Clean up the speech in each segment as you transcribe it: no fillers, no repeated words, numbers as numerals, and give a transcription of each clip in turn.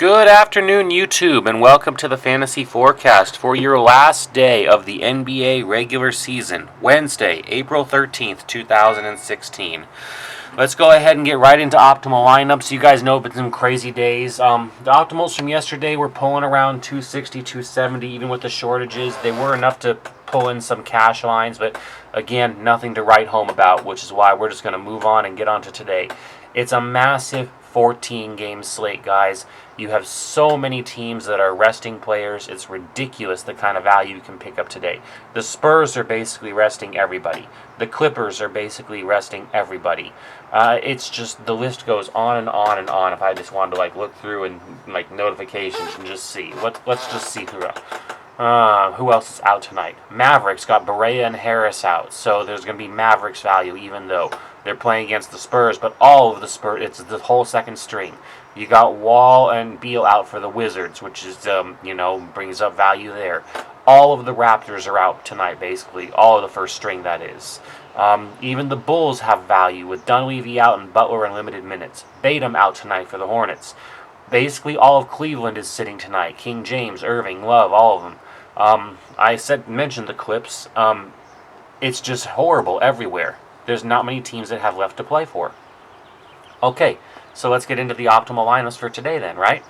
Good afternoon, YouTube, and welcome to the Fantasy Forecast for your last day of the NBA regular season, Wednesday, April 13th, 2016. Let's go ahead and get right into optimal lineups. You guys know it's been some crazy days. The optimals from yesterday were pulling around 260, 270, even with the shortages. They were enough to pull in some cash lines, but again, nothing to write home about, which is why we're just going to move on and get on to today. It's a massive 14-game slate, guys. You have so many teams that are resting players. It's ridiculous the kind of value you can pick up today. The Spurs are basically resting everybody. The Clippers are basically resting everybody. It's just, the list goes on and on and on. If I just wanted to look through and notifications and just see. Let's just see who else is out tonight. Mavericks got Barea and Harris out, so there's going to be Mavericks value even though they're playing against the Spurs, but all of the Spurs, it's the whole second string. You got Wall and Beal out for the Wizards, which is, brings up value there. All of the Raptors are out tonight, basically. All of the first string, that is. Even the Bulls have value, with Dunleavy out and Butler in limited minutes. Batum out tonight for the Hornets. Basically, all of Cleveland is sitting tonight. King James, Irving, Love, all of them. I mentioned the Clips. It's just horrible everywhere. There's not many teams that have left to play for. Okay, so let's get into the optimal lineups for today then, right?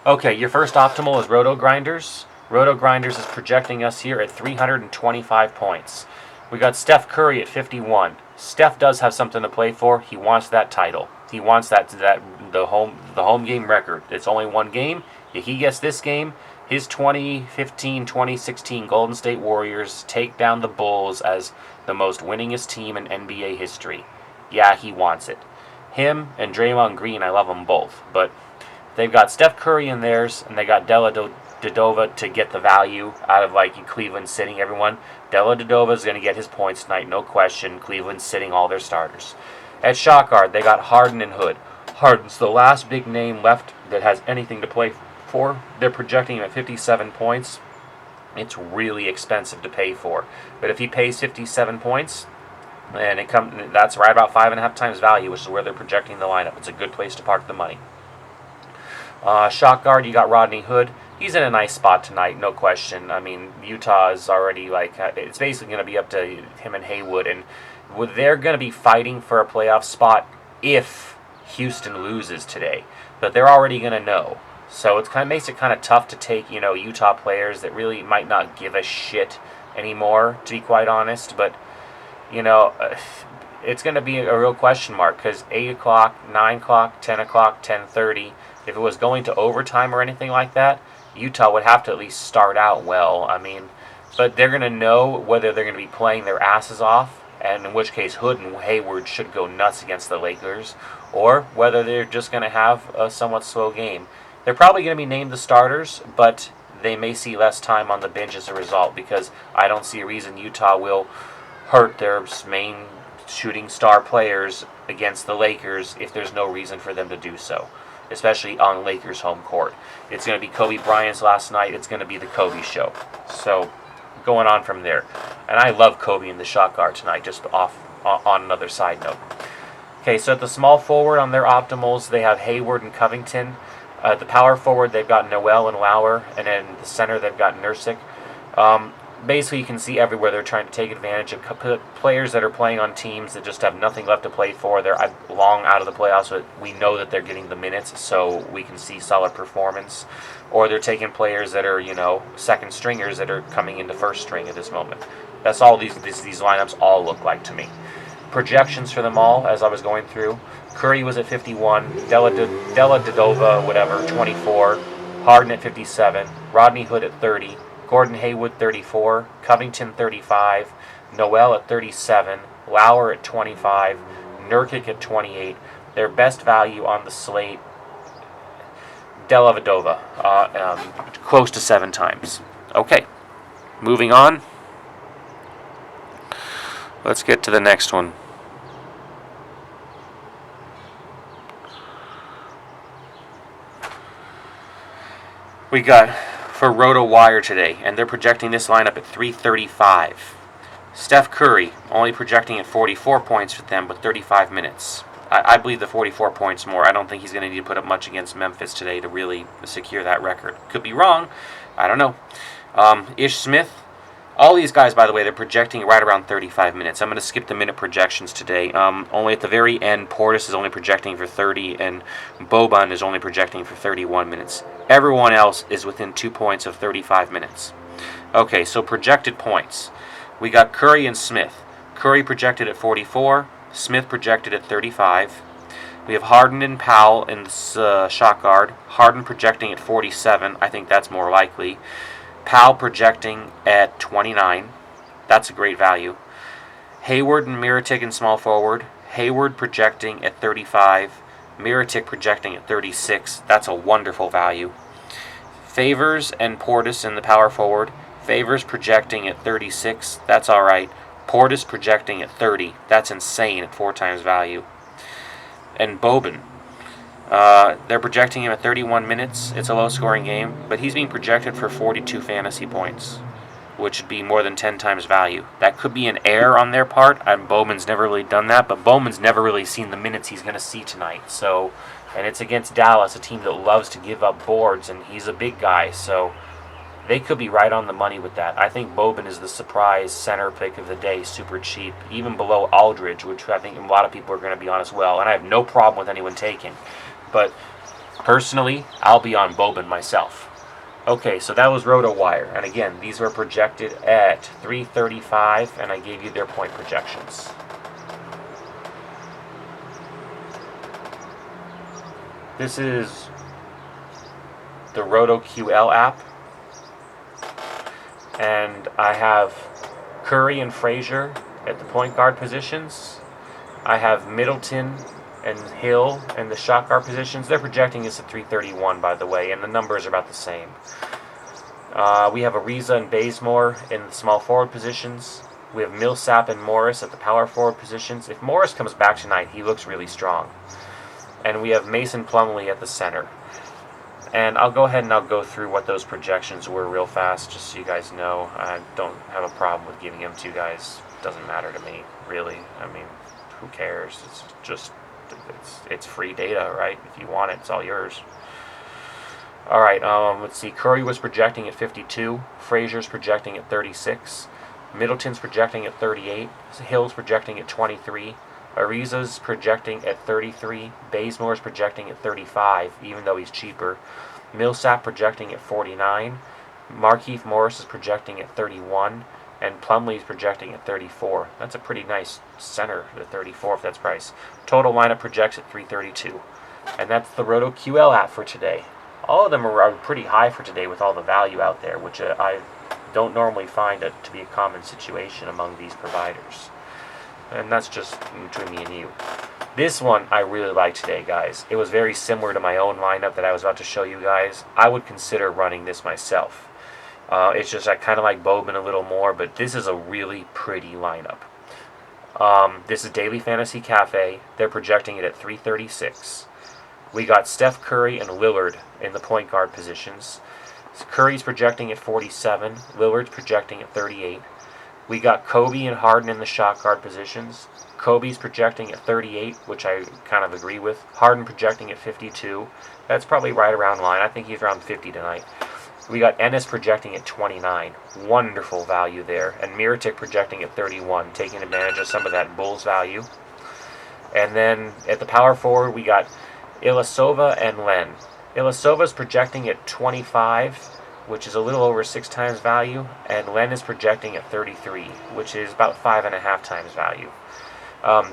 Okay, your first optimal is Roto Grinders. Roto Grinders is projecting us here at 325 points. We got Steph Curry at 51. Steph does have something to play for. He wants that title. He wants the home game record. It's only one game. If he gets this game, his 2015-2016 Golden State Warriors take down the Bulls as the most winningest team in NBA history. Yeah, he wants it. Him and Draymond Green, I love them both. But they've got Steph Curry in theirs, and they got Dellavedova to get the value out of Cleveland sitting everyone. Dellavedova is going to get his points tonight, no question. Cleveland's sitting all their starters. At shot guard, they got Harden and Hood. Harden's the last big name left that has anything to play for. They're projecting him at 57 points. It's really expensive to pay for. But if he pays 57 points, and that's right about 5.5 times value, which is where they're projecting the lineup. It's a good place to park the money. Shot guard, you got Rodney Hood. He's in a nice spot tonight, no question. I mean, Utah is already it's basically going to be up to him and Haywood, and they're going to be fighting for a playoff spot if Houston loses today. But they're already going to know. So it makes it kind of tough to take, Utah players that really might not give a shit anymore, to be quite honest. But, it's going to be a real question mark because 8 o'clock, 9 o'clock, 10 o'clock, 10:30, if it was going to overtime or anything like that, Utah would have to at least start out well. But they're going to know whether they're going to be playing their asses off, and in which case Hood and Hayward should go nuts against the Lakers, or whether they're just going to have a somewhat slow game. They're probably going to be named the starters, but they may see less time on the bench as a result because I don't see a reason Utah will hurt their main shooting star players against the Lakers if there's no reason for them to do so, especially on Lakers' home court. It's going to be Kobe Bryant's last night. It's going to be the Kobe show. So going on from there. And I love Kobe in the shot guard tonight, just on another side note. Okay, so at the small forward on their optimals, they have Hayward and Covington. The power forward, they've got Noel and Lauer, and then the center, they've got Nurkic. Basically, you can see everywhere they're trying to take advantage of players that are playing on teams that just have nothing left to play for. They're long out of the playoffs, but we know that they're getting the minutes, so we can see solid performance. Or they're taking players that are, second stringers that are coming into first string at this moment. That's all these lineups all look like to me. Projections for them all, as I was going through. Curry was at 51, Dellavedova, 24, Harden at 57, Rodney Hood at 30, Gordon Hayward 34, Covington 35, Noel at 37, Lauer at 25, Nurkic at 28. Their best value on the slate, Dellavedova, close to 7 times. Okay, moving on. Let's get to the next one. We got for Roto Wire today, and they're projecting this lineup at 335. Steph Curry, only projecting at 44 points for them with 35 minutes. I believe the 44 points more. I don't think he's going to need to put up much against Memphis today to really secure that record. Could be wrong. I don't know. Ish Smith. All these guys, by the way, they're projecting right around 35 minutes. I'm going to skip the minute projections today. Only at the very end, Portis is only projecting for 30, and Boban is only projecting for 31 minutes. Everyone else is within 2 points of 35 minutes. Okay, so projected points. We got Curry and Smith. Curry projected at 44. Smith projected at 35. We have Harden and Powell in the shot guard. Harden projecting at 47. I think that's more likely. Powell projecting at 29. That's a great value. Hayward and Mirotic in small forward. Hayward projecting at 35. Mirotic projecting at 36. That's a wonderful value. Favors and Portis in the power forward. Favors projecting at 36. That's all right. Portis projecting at 30. That's insane at 4 times value. And Boban. They're projecting him at 31 minutes. It's a low-scoring game, but he's being projected for 42 fantasy points, which would be more than 10 times value. That could be an error on their part, and Bowman's never really done that, but Bowman's never really seen the minutes he's going to see tonight. So, and it's against Dallas, a team that loves to give up boards, and he's a big guy, so they could be right on the money with that. I think Boban is the surprise center pick of the day, super cheap, even below Aldridge, which I think a lot of people are going to be on as well, and I have no problem with anyone taking. But personally, I'll be on Boban myself. Okay, so that was RotoWire, and again, these were projected at 335, and I gave you their point projections. This is the RotoQL app, and I have Curry and Frazier at the point guard positions. I have Middleton and Hill in the shot guard positions. They're projecting this at 331, by the way, and the numbers are about the same. We have Ariza and Bazemore in the small forward positions. We have Millsap and Morris at the power forward positions. If Morris comes back tonight, he looks really strong. And we have Mason Plumlee at the center. And I'll go ahead and I'll go through what those projections were real fast, just so you guys know. I don't have a problem with giving them to you guys. It doesn't matter to me, really. I mean, who cares? It's just, it's free data, right? If you want it, it's all yours. All right, let's see. Curry was projecting at 52. Frazier's projecting at 36. Middleton's projecting at 38. Hill's projecting at 23. Ariza's projecting at 33. Bazemore's projecting at 35, even though he's cheaper. Millsap projecting at 49. Markieff Morris is projecting at 31. And Plumlee's projecting at 34. That's a pretty nice center at 34 if that's price. Total lineup projects at 332. And that's the RotoQL app for today. All of them are pretty high for today with all the value out there, which I don't normally find it to be a common situation among these providers. And that's just between me and you. This one I really like today, guys. It was very similar to my own lineup that I was about to show you guys. I would consider running this myself. It's just I kind of like Boban a little more, but this is a really pretty lineup. This is Daily Fantasy Cafe. They're projecting it at 336. We got Steph Curry and Lillard in the point guard positions. Curry's projecting at 47. Lillard's projecting at 38. We got Kobe and Harden in the shot guard positions. Kobe's projecting at 38, which I kind of agree with. Harden projecting at 52. That's probably right around line. I think he's around 50 tonight. We got Ennis projecting at 29. Wonderful value there. And Mirotic projecting at 31, taking advantage of some of that Bulls value. And then at the power forward, we got Ilyasova and Len. Ilyasova's projecting at 25, which is a little over 6 times value, and Len is projecting at 33, which is about 5.5 times value.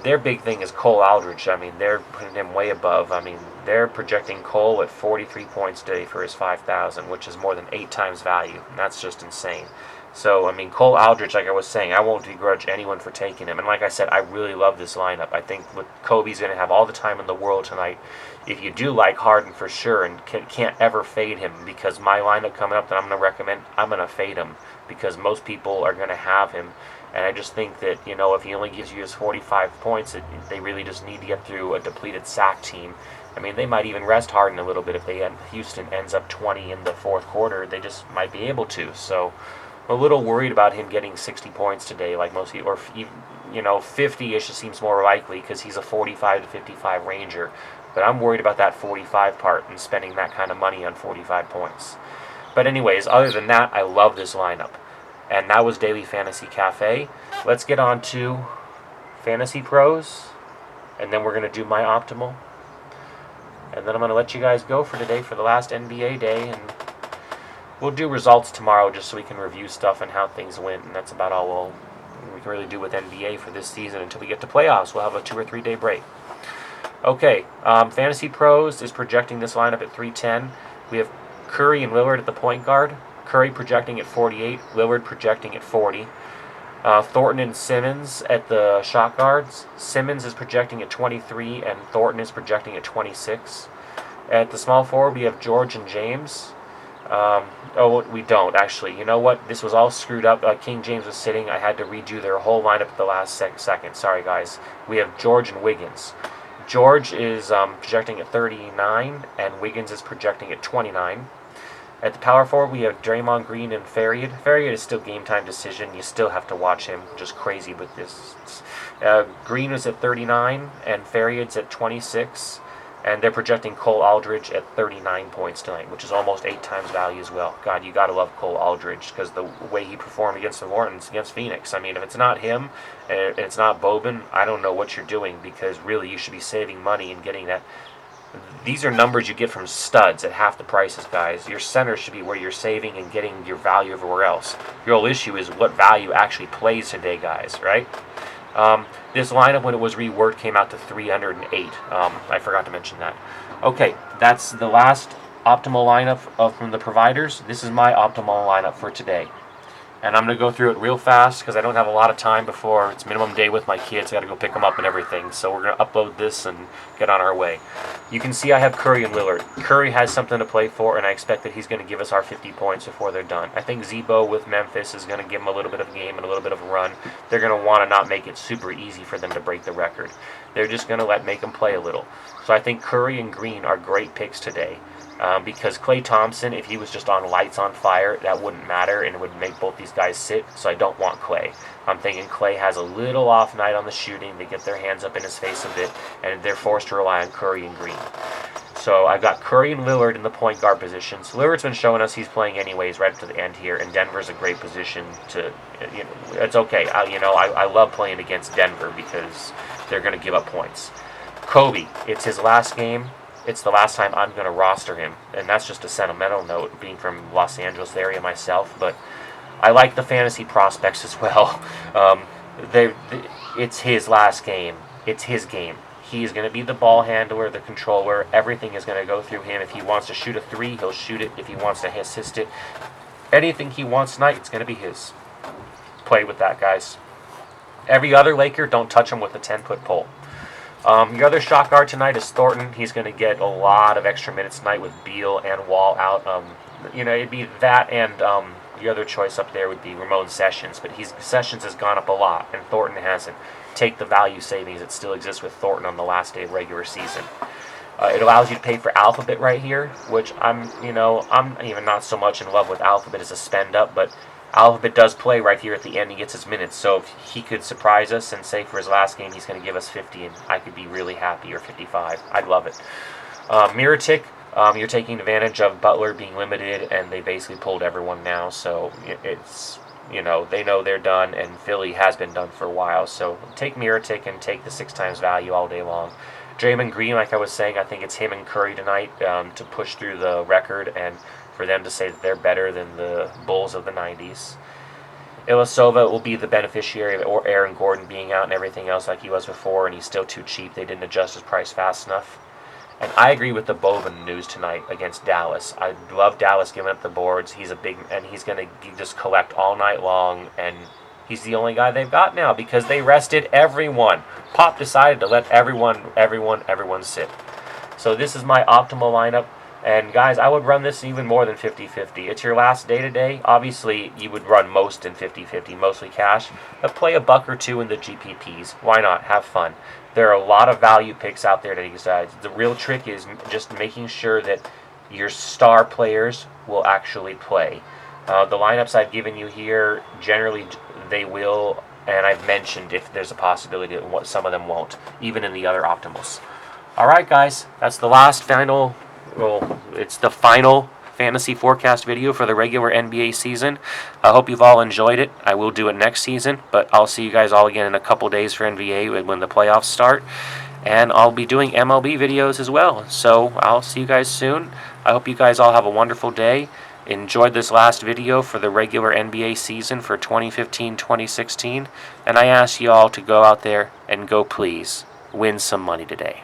Their big thing is Cole Aldridge. I mean, they're putting him way above. I mean, they're projecting Cole at 43 points a day for his 5,000, which is more than 8 times value, and that's just insane. So, I mean, Cole Aldridge, like I was saying, I won't begrudge anyone for taking him. And like I said, I really love this lineup. I think Kobe's going to have all the time in the world tonight. If you do like Harden for sure and can't ever fade him, because my lineup coming up that I'm going to recommend, I'm going to fade him because most people are going to have him. And I just think that, you know, if he only gives you his 45 points, they really just need to get through a depleted sack team. I mean, they might even rest Harden a little bit if Houston ends up 20 in the fourth quarter. They just might be able to. So I'm a little worried about him getting 60 points today, like most people, or 50-ish seems more likely because he's a 45 to 55 ranger. But I'm worried about that 45 part and spending that kind of money on 45 points. But anyways, other than that, I love this lineup. And that was Daily Fantasy Cafe. Let's get on to Fantasy Pros, and then we're going to do my optimal. And then I'm going to let you guys go for today for the last NBA day, and we'll do results tomorrow just so we can review stuff and how things went, and that's about all we can really do with NBA for this season until we get to playoffs. We'll have a 2 or 3 day break. Okay, Fantasy Pros is projecting this lineup at 310. We have Curry and Lillard at the point guard. Curry projecting at 48, Lillard projecting at 40. Thornton and Simmons at the shot guards. Simmons is projecting at 23, and Thornton is projecting at 26. At the small forward, we have George and James. We don't, actually. You know what? This was all screwed up. King James was sitting. I had to redo their whole lineup at the last second. Sorry, guys. We have George and Wiggins. George is projecting at 39, and Wiggins is projecting at 29. At the power forward, we have Draymond Green and Ferried. Ferried is still game time decision. You still have to watch him. Just crazy with this. Green is at 39, and Ferried's at 26. And they're projecting Cole Aldridge at 39 points tonight, which is almost 8 times value as well. God, you got to love Cole Aldridge because the way he performed against the Warriors, against Phoenix. I mean, if it's not him and it's not Boban, I don't know what you're doing, because really you should be saving money and getting that. These are numbers you get from studs at half the prices, guys. Your center should be where you're saving and getting your value everywhere else. Your whole issue is what value actually plays today, guys, right? This lineup, when it was reworked, came out to 308. I forgot to mention that. Okay, that's the last optimal lineup from the providers. This is my optimal lineup for today. And I'm going to go through it real fast because I don't have a lot of time before it's minimum day with my kids. I got to go pick them up and everything. So we're going to upload this and get on our way. You can see I have Curry and Lillard. Curry has something to play for, and I expect that he's going to give us our 50 points before they're done. I think Zebo with Memphis is going to give him a little bit of a game and a little bit of a run. They're going to want to not make it super easy for them to break the record. They're just going to make them play a little. So I think Curry and Green are great picks today. Because Klay Thompson, if he was just on lights on fire, that wouldn't matter, and it would make both these guys sit, so I don't want Klay. I'm thinking Klay has a little off night on the shooting. They get their hands up in his face a bit, and they're forced to rely on Curry and Green. So I've got Curry and Lillard in the point guard positions. Lillard's been showing us he's playing anyways right up to the end here, and Denver's a great position to, it's okay. I love playing against Denver because they're going to give up points. Kobe, it's his last game. It's the last time I'm going to roster him, and that's just a sentimental note, being from Los Angeles area myself, but I like the fantasy prospects as well. It's his last game. It's his game. He is going to be the ball handler, the controller. Everything is going to go through him. If he wants to shoot a 3, he'll shoot it. If he wants to assist it, anything he wants tonight, it's going to be his. Play with that, guys. Every other Laker, don't touch him with a 10-foot pole. Your other shot guard tonight is Thornton. He's going to get a lot of extra minutes tonight with Beal and Wall out. It'd be that, and the other choice up there would be Ramon Sessions, but Sessions has gone up a lot, and Thornton hasn't. Take the value savings that still exists with Thornton on the last day of regular season. It allows you to pay for Alphabet right here, which I'm even not so much in love with Alphabet as a spend up, but Alphabet does play right here at the end. He gets his minutes, so if he could surprise us and say for his last game he's going to give us 50, and I could be really happy, or 55. I'd love it. Miritic, you're taking advantage of Butler being limited, and they basically pulled everyone now, so it's, they know they're done, and Philly has been done for a while, so take Miritic and take the 6 times value all day long. Draymond Green, like I was saying, I think it's him and Curry tonight to push through the record, and for them to say that they're better than the Bulls of the 90s. Ilyasova will be the beneficiary of Aaron Gordon being out and everything else like he was before, and he's still too cheap. They didn't adjust his price fast enough. And I agree with the Boban news tonight against Dallas. I love Dallas giving up the boards. He's going to just collect all night long, and he's the only guy they've got now because they rested everyone. Pop decided to let everyone sit. So this is my optimal lineup. And guys, I would run this even more than 50-50. It's your last day today. Obviously, you would run most in 50-50, mostly cash. But play a buck or two in the GPPs. Why not? Have fun. There are a lot of value picks out there to decide. The real trick is just making sure that your star players will actually play. The lineups I've given you here, generally they will, and I've mentioned if there's a possibility that some of them won't, even in the other optimals. All right, guys, that's the it's the final fantasy forecast video for the regular NBA season. I hope you've all enjoyed it. I will do it next season, but I'll see you guys all again in a couple days for NBA when the playoffs start. And I'll be doing MLB videos as well. So I'll see you guys soon. I hope you guys all have a wonderful day. Enjoyed this last video for the regular NBA season for 2015-2016. And I ask you all to go out there and go please win some money today.